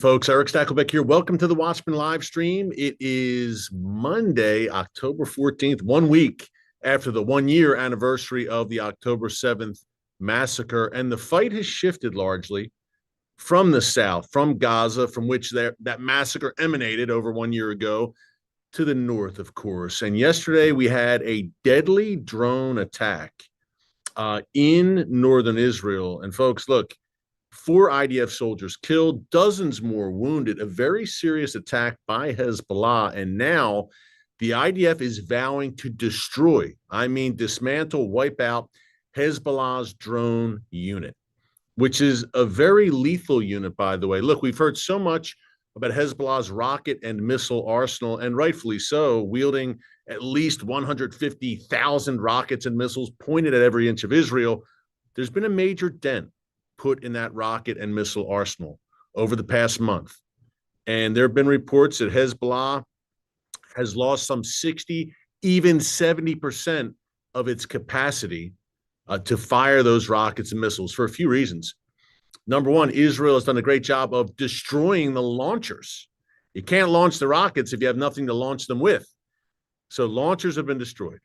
Folks, Erick Stakelbeck here. Welcome to the Watchman live stream. It is Monday, October 14th, 1 week after the 1 year anniversary of the October 7th massacre. And the fight has shifted largely from the south, from Gaza, from which that massacre emanated over 1 year ago, to the north, of course. And yesterday we had a deadly drone attack in northern Israel. And folks, look, 4 IDF soldiers killed, dozens more wounded, a very serious attack by Hezbollah. And now the IDF is vowing to destroy, dismantle, wipe out Hezbollah's drone unit, which is a very lethal unit, by the way. Look, we've heard so much about Hezbollah's rocket and missile arsenal, and rightfully so, wielding at least 150,000 rockets and missiles pointed at every inch of Israel. There's been a major dent put in that rocket and missile arsenal over the past month. And there have been reports that Hezbollah has lost some 60, even 70% of its capacity to fire those rockets and missiles for a few reasons. Number one, Israel has done a great job of destroying the launchers. You can't launch the rockets if you have nothing to launch them with. So launchers have been destroyed.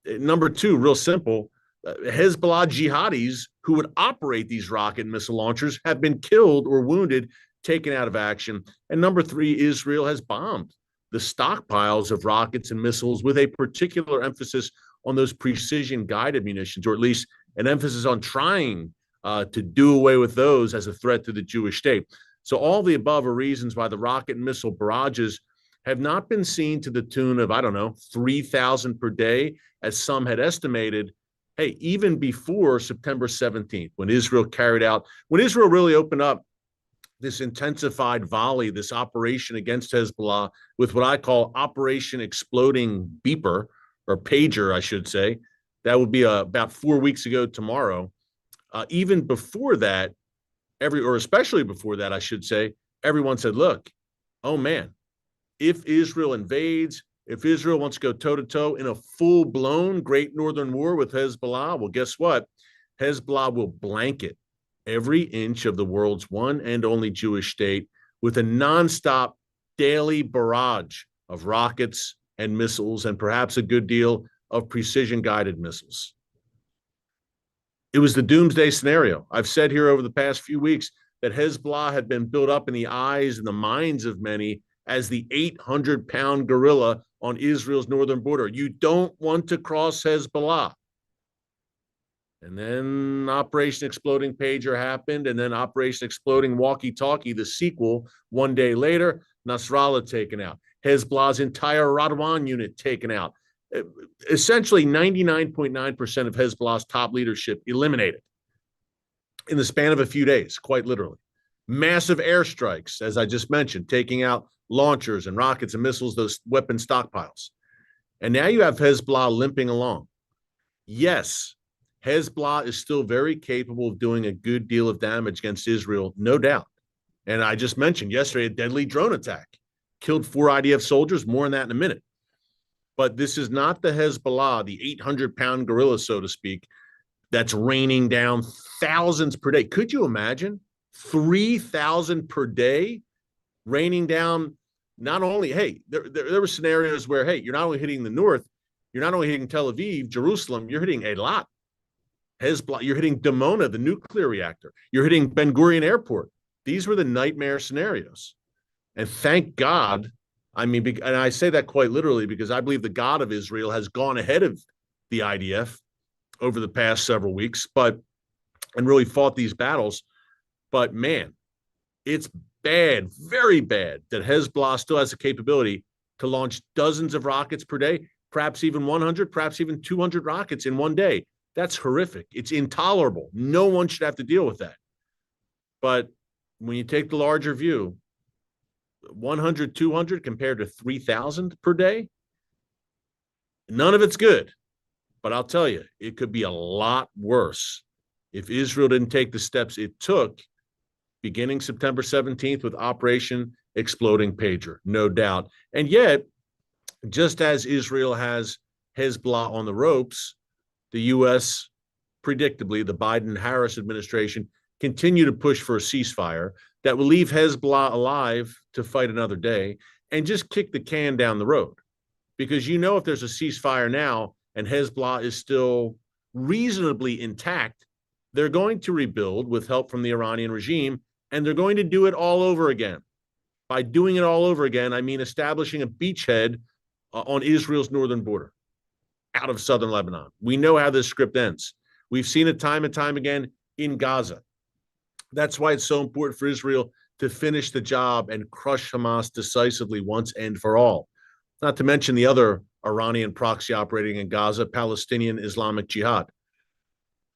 Number two, real simple, Hezbollah jihadis who would operate these rocket and missile launchers have been killed or wounded, taken out of action. And number three, Israel has bombed the stockpiles of rockets and missiles with a particular emphasis on those precision-guided munitions, or at least an emphasis on trying to do away with those as a threat to the Jewish state. So all the above are reasons why the rocket and missile barrages have not been seen to the tune of, 3,000 per day, as some had estimated. Hey, even before September 17th, when Israel really opened up this intensified volley, this operation against Hezbollah with what I call Operation Exploding Beeper, or Pager, I should say. That would be about 4 weeks ago tomorrow. Even before that, especially before that, I should say, everyone said, look, oh man, if Israel invades, if Israel wants to go toe-to-toe in a full-blown Great Northern War with Hezbollah, well, guess what? Hezbollah will blanket every inch of the world's one and only Jewish state with a nonstop daily barrage of rockets and missiles, and perhaps a good deal of precision-guided missiles. It was the doomsday scenario. I've said here over the past few weeks that Hezbollah had been built up in the eyes and the minds of many as the 800-pound gorilla on Israel's northern border. You don't want to cross Hezbollah. And then Operation Exploding Pager happened, and then Operation Exploding Walkie-Talkie, the sequel, 1 day later, Nasrallah taken out. Hezbollah's entire Radwan unit taken out. Essentially, 99.9% of Hezbollah's top leadership eliminated in the span of a few days, quite literally. Massive airstrikes, as I just mentioned, taking out launchers and rockets and missiles, those weapon stockpiles. And now you have Hezbollah limping along. Yes, Hezbollah is still very capable of doing a good deal of damage against Israel, no doubt. And I just mentioned yesterday a deadly drone attack. Killed 4 IDF soldiers, more on that in a minute. But this is not the Hezbollah, the 800-pound gorilla, so to speak, that's raining down thousands per day. Could you imagine 3,000 per day raining down? Not only, there were scenarios where, you're not only hitting the north, you're not only hitting Tel Aviv, Jerusalem, you're hitting a lot. Hezbollah, you're hitting Dimona, the nuclear reactor. You're hitting Ben Gurion Airport. These were the nightmare scenarios. And thank God, and I say that quite literally because I believe the God of Israel has gone ahead of the IDF over the past several weeks, and really fought these battles. But man, it's bad, very bad, that Hezbollah still has the capability to launch dozens of rockets per day, perhaps even 100, perhaps even 200 rockets in 1 day. That's horrific. It's intolerable. No one should have to deal with that. But when you take the larger view, 100, 200 compared to 3,000 per day, none of it's good. But I'll tell you, it could be a lot worse if Israel didn't take the steps it took beginning September 17th with Operation Exploding Pager, no doubt. And yet, just as Israel has Hezbollah on the ropes, the U.S., predictably, the Biden-Harris administration, continue to push for a ceasefire. that will leave Hezbollah alive to fight another day and just kick the can down the road. Because you know if there's a ceasefire now and Hezbollah is still reasonably intact, they're going to rebuild with help from the Iranian regime, and they're going to do it all over again. By doing it all over again, I mean establishing a beachhead on Israel's northern border out of southern Lebanon. We know how this script ends. We've seen it time and time again in Gaza. That's why it's so important for Israel to finish the job and crush Hamas decisively once and for all. Not to mention the other Iranian proxy operating in Gaza, Palestinian Islamic Jihad.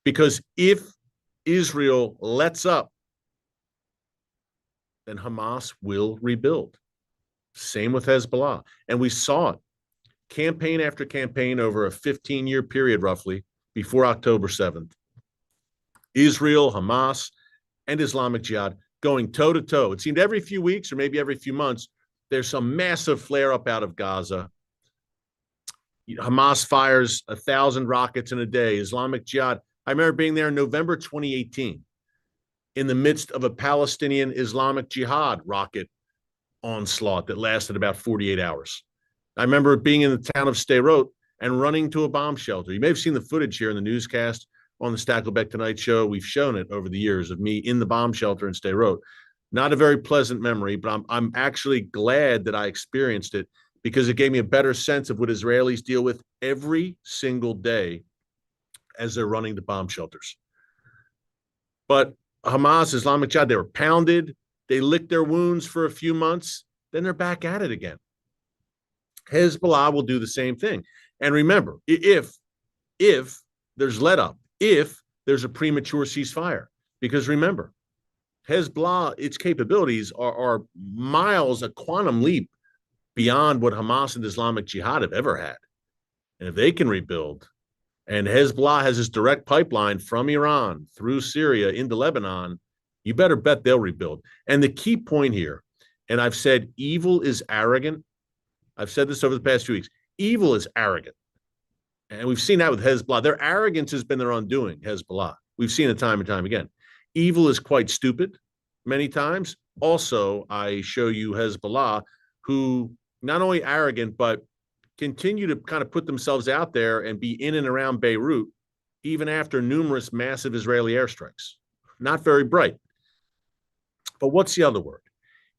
Because if Israel lets up, then Hamas will rebuild. Same with Hezbollah. And we saw it campaign after campaign over a 15-year period, roughly, before October 7th. Israel, Hamas, and Islamic Jihad going toe-to-toe. It seemed every few weeks or maybe every few months, there's some massive flare-up out of Gaza. Hamas fires 1,000 rockets in a day. Islamic Jihad. I remember being there in November 2018 in the midst of a Palestinian Islamic Jihad rocket onslaught that lasted about 48 hours. I remember being in the town of Sderot and running to a bomb shelter. You may have seen the footage here in the newscast on the Stakelbeck Tonight Show. We've shown it over the years of me in the bomb shelter in Sderot. Not a very pleasant memory, but I'm actually glad that I experienced it because it gave me a better sense of what Israelis deal with every single day as they're running the bomb shelters. But Hamas, Islamic Jihad, they were pounded. They licked their wounds for a few months. Then they're back at it again. Hezbollah will do the same thing. And remember, if there's let up, if there's a premature ceasefire, because remember, Hezbollah, its capabilities are miles, a quantum leap beyond what Hamas and Islamic Jihad have ever had. And if they can rebuild, and Hezbollah has this direct pipeline from Iran through Syria into Lebanon, you better bet they'll rebuild. And the key point here, and I've said evil is arrogant. I've said this over the past few weeks. Evil is arrogant. And we've seen that with Hezbollah. Their arrogance has been their undoing, Hezbollah. We've seen it time and time again. Evil is quite stupid many times. Also, I show you Hezbollah, who not only arrogant, but continue to kind of put themselves out there and be in and around Beirut, even after numerous massive Israeli airstrikes. Not very bright. But what's the other word?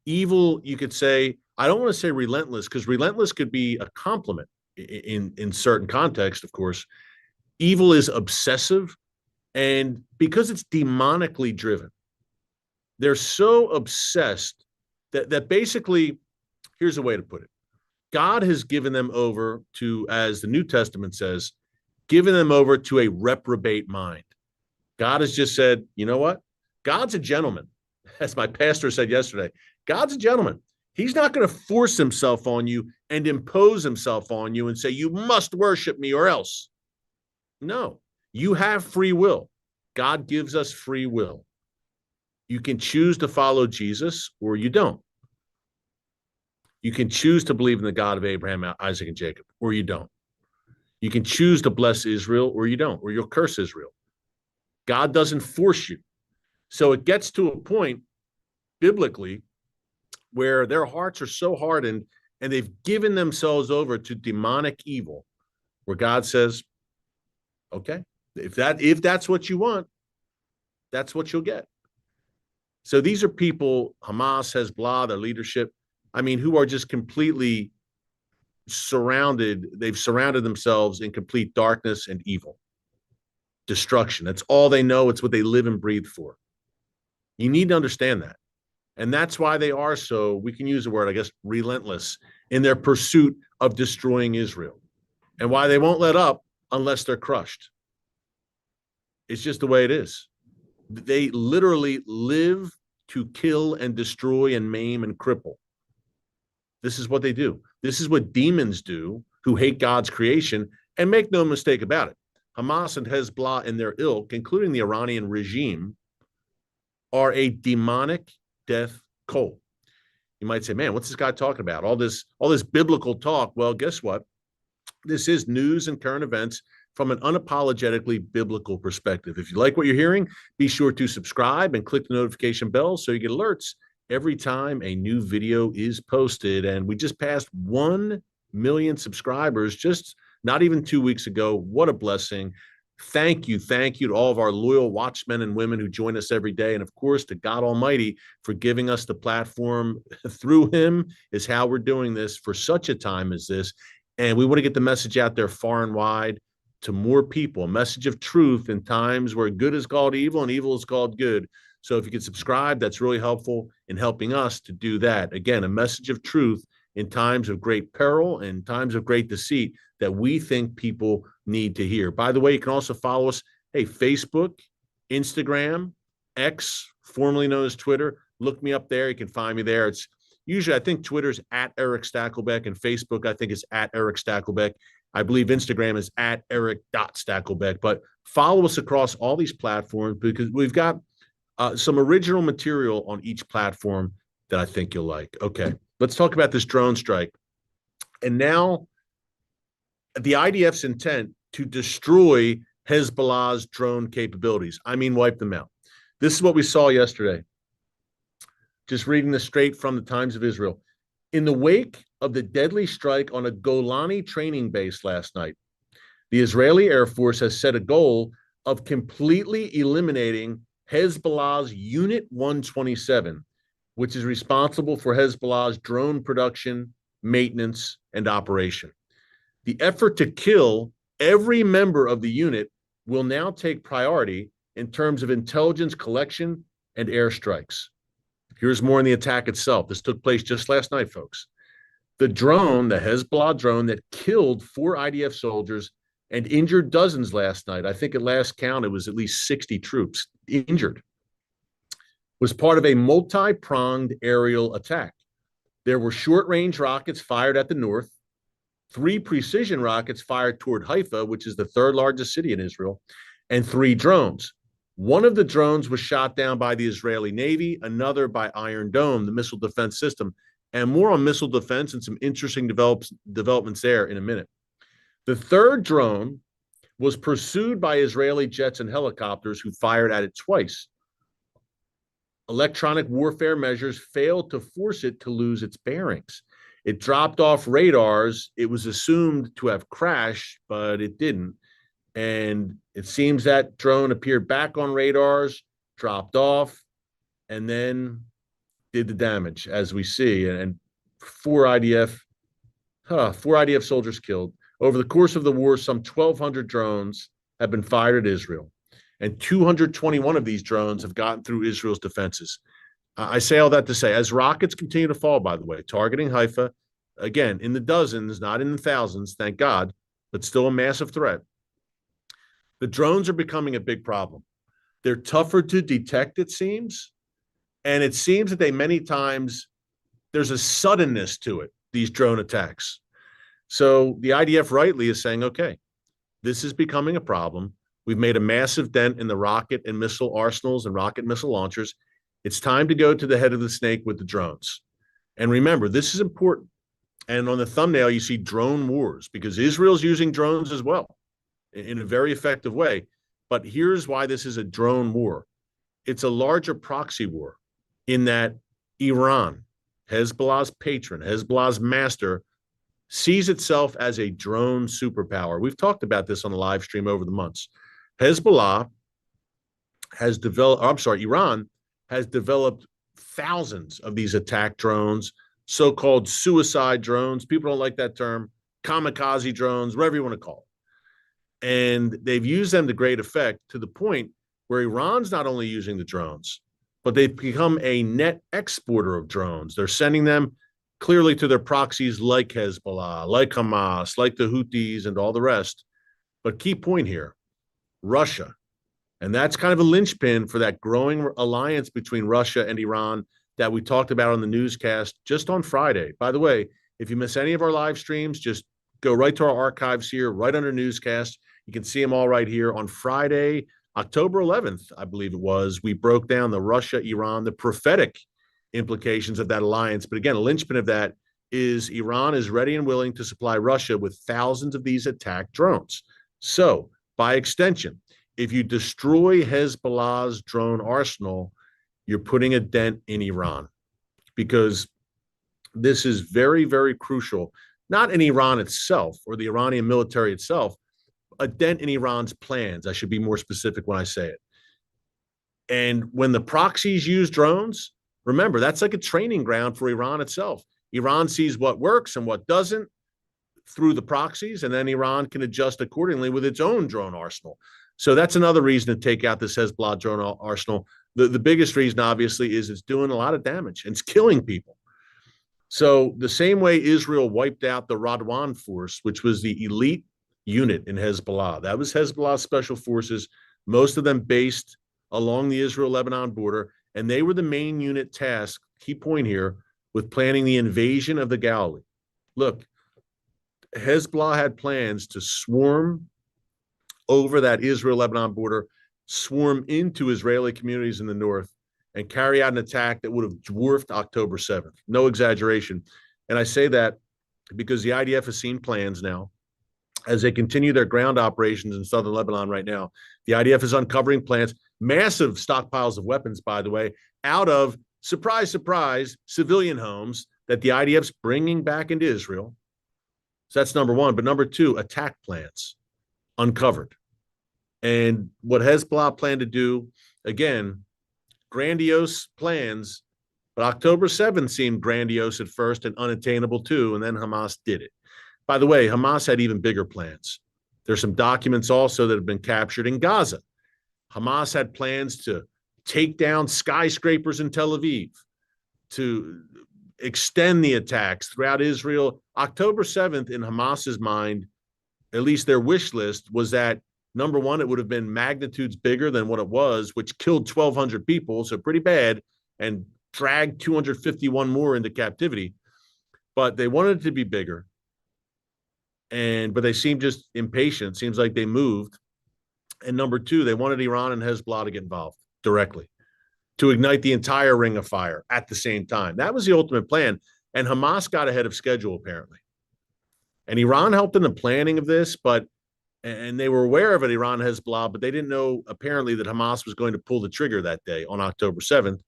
Evil, you could say, I don't want to say relentless, because relentless could be a compliment in certain context, of course. Evil is obsessive, and because it's demonically driven, they're so obsessed that basically, here's a way to put it. God has given them over to, as the New Testament says, given them over to a reprobate mind. God has just said, you know what? God's a gentleman. As my pastor said yesterday, God's a gentleman. He's not going to force himself on you and impose himself on you and say, you must worship me or else. No, you have free will. God gives us free will. You can choose to follow Jesus or you don't. You can choose to believe in the God of Abraham, Isaac, and Jacob, or you don't. You can choose to bless Israel or you don't, or you'll curse Israel. God doesn't force you. So it gets to a point biblically where their hearts are so hardened and they've given themselves over to demonic evil, where God says, okay, if that's what you want, that's what you'll get. So these are people, Hamas, Hezbollah, their leadership, I mean, who are just completely surrounded. They've surrounded themselves in complete darkness and evil, destruction. That's all they know. It's what they live and breathe for. You need to understand that. And that's why they are so, we can use the word, I guess, relentless in their pursuit of destroying Israel, and why they won't let up unless they're crushed. It's just the way it is. They literally live to kill and destroy and maim and cripple. This is what they do. This is what demons do who hate God's creation. And make no mistake about it, Hamas and Hezbollah and their ilk, including the Iranian regime, are a demonic death cult. You might say, man, what's this guy talking about? All this biblical talk. Well, guess what? This is news and current events from an unapologetically biblical perspective. If you like what you're hearing, be sure to subscribe and click the notification bell so you get alerts every time a new video is posted. And we just passed 1 million subscribers just not even 2 weeks ago. What a blessing. Thank you to all of our loyal watchmen and women who join us every day. And of course, to God Almighty for giving us the platform. Through him is how we're doing this for such a time as this. And we want to get the message out there far and wide to more people, a message of truth in times where good is called evil and evil is called good. So if you can subscribe, that's really helpful in helping us to do that. Again, a message of truth in times of great peril and times of great deceit that we think people need to hear. By the way, you can also follow us, Facebook, Instagram, X, formerly known as Twitter. Look me up there. You can find me there. It's usually, I think Twitter's at Erick Stakelbeck, and Facebook, I think, is at Erick Stakelbeck. I believe Instagram is at Erick.Stakelbeck. But follow us across all these platforms because we've got some original material on each platform that I think you'll like. Okay, let's talk about this drone strike. And now the IDF's intent to destroy Hezbollah's drone capabilities. I mean, wipe them out. This is what we saw yesterday. Just reading this straight from the Times of Israel. In the wake of the deadly strike on a Golani training base last night, the Israeli Air Force has set a goal of completely eliminating Hezbollah's Unit 127, which is responsible for Hezbollah's drone production, maintenance, and operation. The effort to kill every member of the unit will now take priority in terms of intelligence collection and airstrikes. Here's more on the attack itself. This took place just last night, folks. The drone, the Hezbollah drone that killed 4 IDF soldiers and injured dozens last night, I think at last count, it was at least 60 troops injured, was part of a multi-pronged aerial attack. There were short-range rockets fired at the north, 3 precision rockets fired toward Haifa, which is the 3rd largest city in Israel, and 3 drones. One of the drones was shot down by the Israeli Navy, another by Iron Dome, the missile defense system, and more on missile defense and some interesting developments there in a minute. The 3rd drone was pursued by Israeli jets and helicopters who fired at it twice. Electronic warfare measures failed to force it to lose its bearings. It dropped off radars. It was assumed to have crashed, but it didn't. And it seems that drone appeared back on radars, dropped off, and then did the damage, as we see. And 4 IDF soldiers killed. Over the course of the war, some 1,200 drones have been fired at Israel, and 221 of these drones have gotten through Israel's defenses. I say all that to say, as rockets continue to fall, by the way, targeting Haifa, again, in the dozens, not in the thousands, thank God, but still a massive threat. The drones are becoming a big problem. They're tougher to detect, it seems, and it seems that they many times, there's a suddenness to it, these drone attacks. So the IDF rightly is saying, okay, this is becoming a problem. We've made a massive dent in the rocket and missile arsenals and rocket missile launchers. It's time to go to the head of the snake with the drones. And remember, this is important. And on the thumbnail, you see drone wars because Israel's using drones as well in a very effective way. But here's why this is a drone war. It's a larger proxy war in that Iran, Hezbollah's patron, Hezbollah's master, sees itself as a drone superpower. We've talked about this on the live stream over the months. Iran has developed thousands of these attack drones, so-called suicide drones. People don't like that term, kamikaze drones, whatever you want to call it. And they've used them to great effect to the point where Iran's not only using the drones, but they've become a net exporter of drones. They're sending them clearly to their proxies like Hezbollah, like Hamas, like the Houthis, and all the rest. But key point here, Russia. And that's kind of a linchpin for that growing alliance between Russia and Iran that we talked about on the newscast just on Friday. By the way, if you miss any of our live streams, just go right to our archives here, right under newscast. You can see them all right here. On Friday, October 11th, I believe it was, we broke down the Russia-Iran, the prophetic implications of that alliance. But again, a linchpin of that is Iran is ready and willing to supply Russia with thousands of these attack drones. So, by extension, if you destroy Hezbollah's drone arsenal, you're putting a dent in Iran, because this is very, very crucial, not in Iran itself or the Iranian military itself, a dent in Iran's plans. I should be more specific when I say it. And when the proxies use drones, remember, that's like a training ground for Iran itself. Iran sees what works and what doesn't through the proxies, and then Iran can adjust accordingly with its own drone arsenal. So that's another reason to take out this Hezbollah drone arsenal. The biggest reason, obviously, is it's doing a lot of damage and it's killing people. So the same way Israel wiped out the Radwan force, which was the elite unit in Hezbollah, that was Hezbollah special forces, most of them based along the Israel-Lebanon border, and they were the main unit tasked, key point here, with planning the invasion of the Galilee. Look, Hezbollah had plans to swarm over that Israel-Lebanon border, swarm into Israeli communities in the north, and carry out an attack that would have dwarfed October 7th. No exaggeration. And I say that because the IDF has seen plans now. As they continue their ground operations in southern Lebanon right now, the IDF is uncovering plans, massive stockpiles of weapons, by the way, out of, surprise, surprise, civilian homes that the IDF's bringing back into Israel. So that's number one. But number two, attack plans uncovered. And what Hezbollah planned to do, again, grandiose plans, but October 7th seemed grandiose at first and unattainable too, and then Hamas did it. By the way, Hamas had even bigger plans. There's some documents also that have been captured in Gaza. Hamas had plans to take down skyscrapers in Tel Aviv, to extend the attacks throughout Israel. October 7th, in Hamas's mind, at least their wish list, was that, number one, it would have been magnitudes bigger than what it was, which killed 1,200 people, so pretty bad, and dragged 251 more into captivity. But they wanted it to be bigger. But they seemed just impatient. Seems like they moved. And number two, they wanted Iran and Hezbollah to get involved directly, to ignite the entire ring of fire at the same time. That was the ultimate plan. And Hamas got ahead of schedule, apparently. And Iran helped in the planning of this, and they were aware of it, Iran and Hezbollah, but they didn't know, apparently, that Hamas was going to pull the trigger that day on October 7th,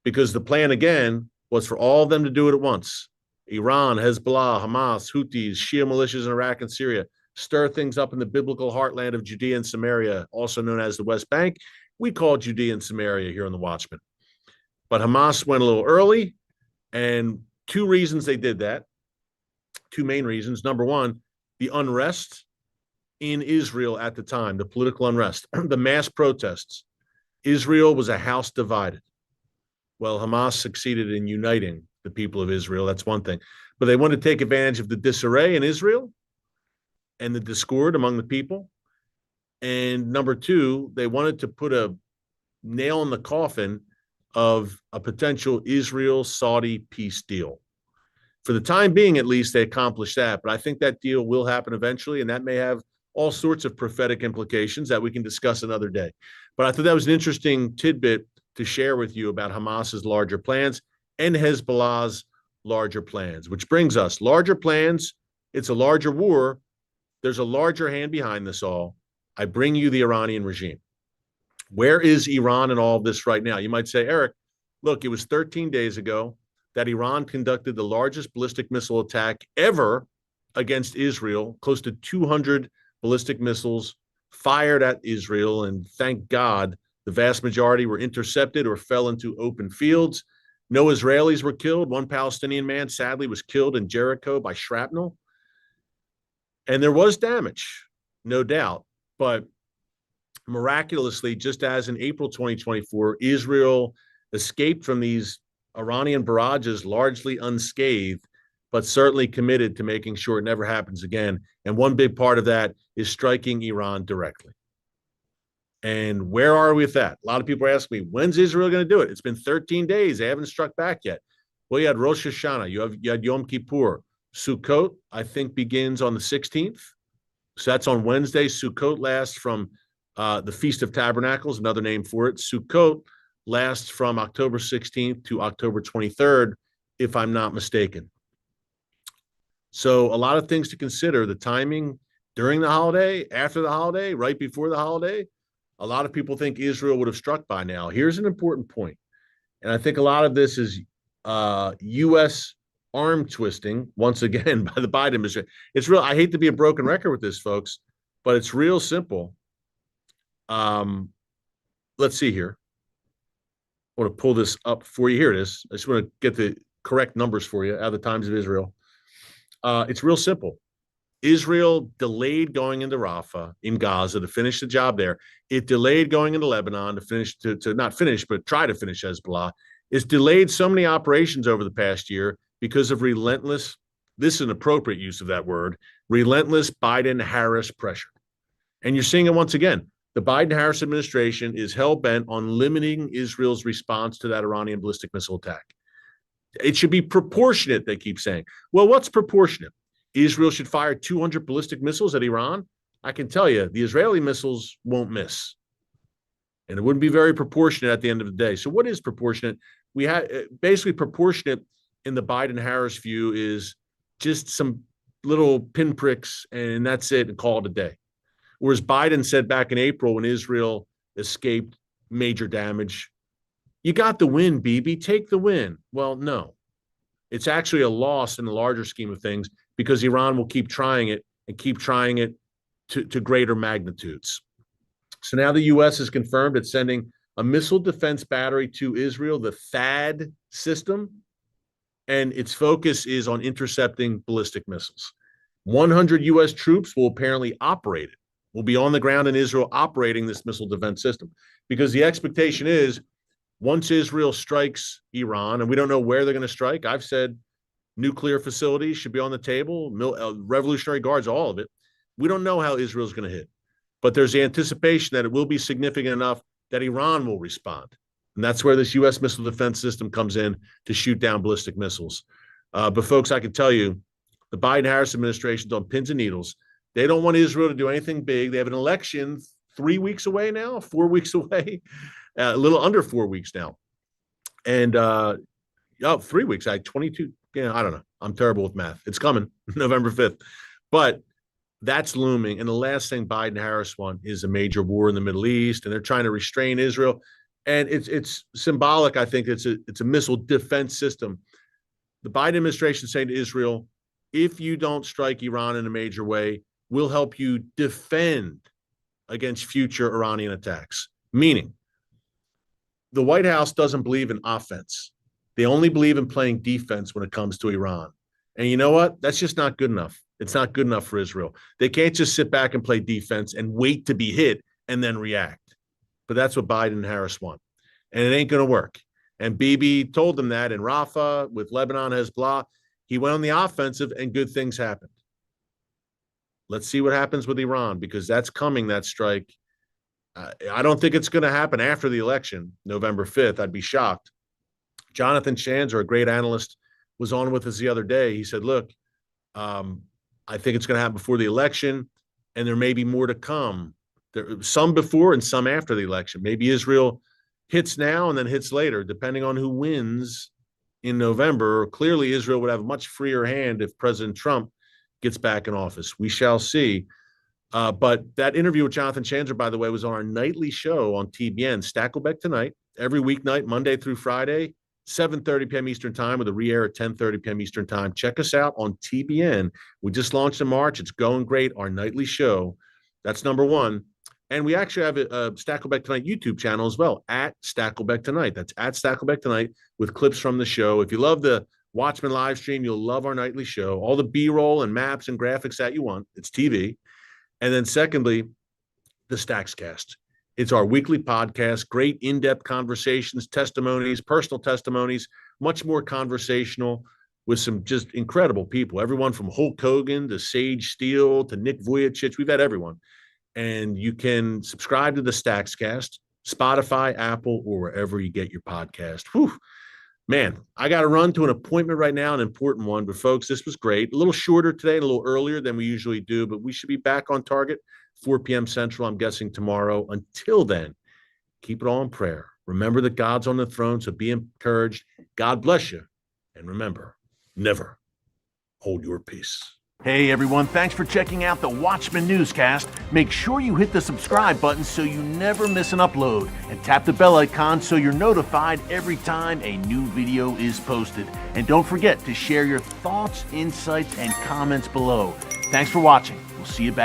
because the plan, again, was for all of them to do it at once. Iran, Hezbollah, Hamas, Houthis, Shia militias in Iraq and Syria, stir things up in the biblical heartland of Judea and Samaria, also known as the West Bank. We call Judea and Samaria here on the Watchman. But Hamas went a little early, and two reasons they did that, two main reasons. Number one, the unrest in Israel at the time, the political unrest, the mass protests. Israel was a house divided. Well, Hamas succeeded in uniting the people of Israel. That's one thing. But they wanted to take advantage of the disarray in Israel and the discord among the people. And number two, they wanted to put a nail in the coffin of a potential Israel-Saudi peace deal. For the time being, at least, they accomplished that. But I think that deal will happen eventually, and that may have all sorts of prophetic implications that we can discuss another day. But I thought that was an interesting tidbit to share with you about Hamas's larger plans and Hezbollah's larger plans, which brings us larger plans. It's a larger war. There's a larger hand behind this all. I bring you the Iranian regime. Where is Iran in all of this right now? You might say, Eric, look, it was 13 days ago that Iran conducted the largest ballistic missile attack ever against Israel, close to 200 ballistic missiles fired at Israel. And thank God, the vast majority were intercepted or fell into open fields. No Israelis were killed. One Palestinian man, sadly, was killed in Jericho by shrapnel. And there was damage, no doubt. But miraculously, just as in April 2024, Israel escaped from these Iranian barrages largely unscathed, but certainly committed to making sure it never happens again. And one big part of that is striking Iran directly. And where are we with that? A lot of people ask me, when's Israel going to do it? It's been 13 days. They haven't struck back yet. Well, you had Rosh Hashanah. You had Yom Kippur. Sukkot, I think, begins on the 16th. So that's on Wednesday. Sukkot lasts from the Feast of Tabernacles, another name for it. Sukkot lasts from October 16th to October 23rd, if I'm not mistaken. So a lot of things to consider. The timing during the holiday, after the holiday, right before the holiday. A lot of people think Israel would have struck by now. Here's an important point, and I think a lot of this is U.S. arm twisting once again by the Biden administration. It's real. I hate to be a broken record with this, folks, but it's real simple. Let's see here. I want to pull this up for you. Here it is. I just want to get the correct numbers for you out of the Times of Israel. It's real simple. Israel delayed going into Rafah in Gaza to finish the job there. It delayed going into Lebanon to finish, to not finish, but try to finish Hezbollah. It's delayed so many operations over the past year because of relentless, this is an appropriate use of that word, relentless Biden-Harris pressure. And you're seeing it once again. The Biden-Harris administration is hell-bent on limiting Israel's response to that Iranian ballistic missile attack. It should be proportionate, they keep saying. Well, what's proportionate? Israel should fire 200 ballistic missiles at Iran. I can tell you, the Israeli missiles won't miss. And it wouldn't be very proportionate at the end of the day. So what is proportionate? We had basically proportionate in the Biden-Harris view is just some little pinpricks, and that's it, and call it a day. Whereas Biden said back in April when Israel escaped major damage, you got the win, Bibi, take the win. Well, no. It's actually a loss in the larger scheme of things because Iran will keep trying it and keep trying it to greater magnitudes. So now the U.S. has confirmed it's sending a missile defense battery to Israel, the THAAD system, and its focus is on intercepting ballistic missiles. 100 U.S. troops will apparently operate it, will be on the ground in Israel operating this missile defense system, because the expectation is once Israel strikes Iran, and we don't know where they're going to strike, I've said nuclear facilities should be on the table, Revolutionary Guards, all of it. We don't know how Israel's going to hit, but there's the anticipation that it will be significant enough that Iran will respond. And that's where this U.S. missile defense system comes in to shoot down ballistic missiles. But folks, I can tell you, the Biden-Harris administration's on pins and needles. They don't want Israel to do anything big. They have an election 3 weeks away now, 4 weeks away, a little under 4 weeks now. And 3 weeks, 22. Yeah, I don't know. I'm terrible with math. It's coming November 5th. But that's looming. And the last thing Biden-Harris want is a major war in the Middle East, and they're trying to restrain Israel. And it's symbolic. I think it's a missile defense system. The Biden administration saying to Israel, if you don't strike Iran in a major way, we'll help you defend against future Iranian attacks. Meaning, the White House doesn't believe in offense. They only believe in playing defense when it comes to Iran. And you know what? That's just not good enough. It's not good enough for Israel. They can't just sit back and play defense and wait to be hit and then react. But that's what Biden and Harris want. And it ain't going to work. And Bibi told them that in Rafah with Lebanon, Hezbollah. He went on the offensive and good things happened. Let's see what happens with Iran, because that's coming, that strike. I don't think it's going to happen after the election, November 5th. I'd be shocked. Jonathan Chandler, a great analyst, was on with us the other day. He said, look, I think it's going to happen before the election, and there may be more to come. There, some before and some after the election. Maybe Israel hits now and then hits later, depending on who wins in November. Clearly, Israel would have a much freer hand if President Trump gets back in office. We shall see. But that interview with Jonathan Chandler, by the way, was on our nightly show on TBN, Stakelbeck Tonight, every weeknight, Monday through Friday, 7:30 p.m. Eastern Time, with a re-air at 10:30 p.m. Eastern Time. Check us out on TBN. We just launched in March. It's going great, our nightly show. That's number one. And we actually have a Stakelbeck Tonight YouTube channel as well, at Stakelbeck Tonight. That's at Stakelbeck Tonight, with clips from the show. If you love the Watchman live stream, you'll love our nightly show. All the B-roll and maps and graphics that you want. It's TV. And then secondly, the Stackscast. It's our weekly podcast, great in-depth conversations, testimonies, personal testimonies, much more conversational with some just incredible people. Everyone from Hulk Hogan to Sage Steele to Nick Vujicic. We've had everyone. And you can subscribe to the Stackscast, Spotify, Apple, or wherever you get your podcast. Whew. Man, I got to run to an appointment right now, an important one. But folks, this was great. A little shorter today, a little earlier than we usually do, but we should be back on target, 4 p.m. Central, I'm guessing tomorrow. Until then, keep it all in prayer. Remember that God's on the throne, so be encouraged. God bless you. And remember, never hold your peace. Hey everyone, thanks for checking out the Watchman Newscast. Make sure you hit the subscribe button so you never miss an upload, and tap the bell icon so you're notified every time a new video is posted. And don't forget to share your thoughts, insights, and comments below. Thanks for watching. We'll see you back.